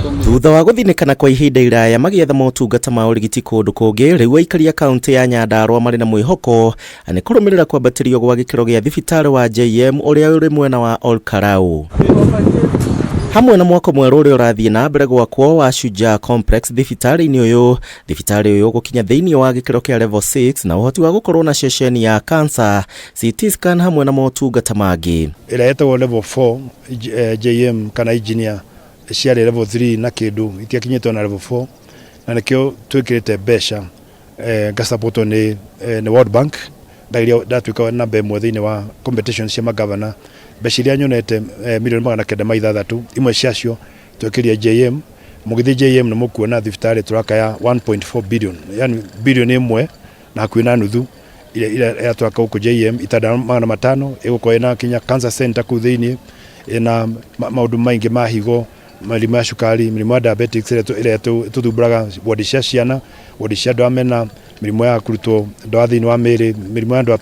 Thutha wa guthinikana kwa ihinda iraya magietha motungata ma urigiti kundu kungi, riu aikari a kaunti ya Nyandarua mari na mwihoko ani kurumirira kwambatirio gwa gikiro gia thibitari wa JM uria uri mwena wa Olkarau. Hamwe na mwako mweru uria urathie na mbere gwakwo wa Shujaa Complex thibitari-ini uyu gukinya thiini wa gikiro kia level 6 na uhoti wa gukorwo na ceceni ya cancer, CT scan hamwe na motungata mangi. Ira yetwo level 4 JM kana engineer ciari level 3 na kindu itiakinyitwo na level 4 na nikio twikirite besha gasapoto ni World Bank ndairia datwika namba imwe thiini wa competition cia magavana beshiria nyonete milioni 960 imwe ciacio twikiria JM mugithi JM na mukuona thibitari turaka ya 1.4 billion yani bilioni imwe na kwina nuthu ile twaka uko JM itada 500 iguko ina kinya cancer center ku thiini ina maundu maingi mahigo mirimu ya cukari, mirimu ya diabetics ile tuthumburaga wodi cia ciana, wodi cia andu amena, mirimu ya kurutwo ndawa thiini wa miri, mirimu ya andu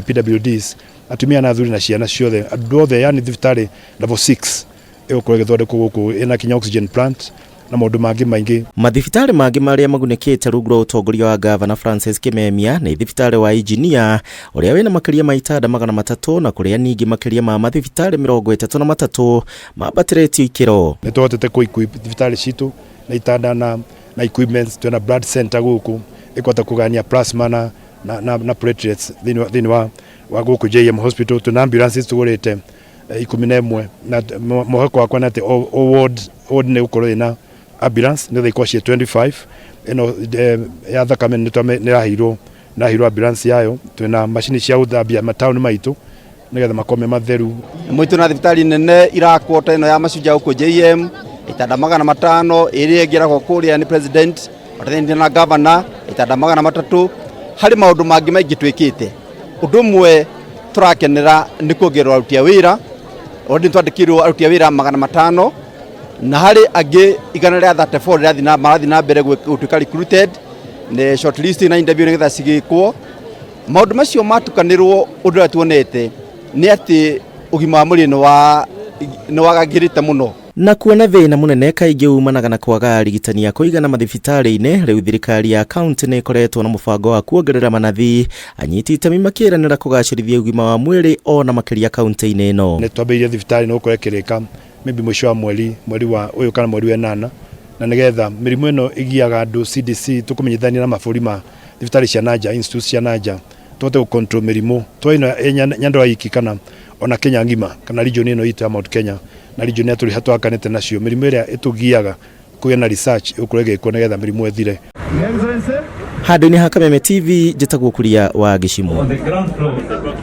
PWDs, atumia na athuri na ciana ciothe andu othe yani thibitari level 6 igukorwo githondekwo guku ina kinya oxygen plant na maundu mangi maingi. Mathibitari mangi maria magunikite rungu rwa utongoria wa Governor Francis Kameme ni thibitari wa engineer uria wina makiria ma itada 300 na kuria ningi makiria ma mathibitari 33 mabatiretio ikiro. Nitwotete kuequip thibitari citu na itada na equipments twina blood center guku ikwata kugania plasma na platelets thiini wa guku JM hospital tuna ambulances tugurite 11 na moheko akwa nate ward ni ukorwo ina ambulance ni thiko cie 25 ino ya Kameme ni rahiro ambulance yayo twina machine cia uthambia matauni maitu nigetha makome matheru mwitu na thibitari nene irakwota ino ya Mashujaa uko JM itada 500 iri ngiragwo kuria ni president otathindi na governor itada 300 hari maundu mangi maingi twikite undu mwe turakenera ni kugerwa arutia wira odi twandikirwo arutia wira 500 na hari agi igana ria 34 ria marathi na mbere gutuika recruited ne shortlist na interview nigetha cigikwo maundu macio matukanirwo undu tuonete ni ati ugima wa mwiri ni wagagirite muno na kuona thina munene kaingi umanaga na kwaga arigitani ya kuigana mathibitari-ini. Riu thirikari ya kaunti ni ikoretwo na mubango wa kuongerera manathii anyiti itemi makiranira kugacirithia ugima wa mwiri ona makiria kaunti-ini ino. Ni twambirie thibitari no kurekereka maybe mwisho wa mweri wa uyu kana mweri wa 8 na nigetha mirimu ino igiaga andu CDC tukumenyithania na maburi ma thibitari cia naja institute cia naja tote control mirimu twaino Nyandarua iki kana ona Kenya ngima kana region ino itu ya Mount Kenya na region yetu hatwakanite nacio mirimu iria itugiaga kugena research ukurege ko nigetha mirimu ethire. Handu-ini ha Kameme TV njitagwo Kuria wa Gicimo.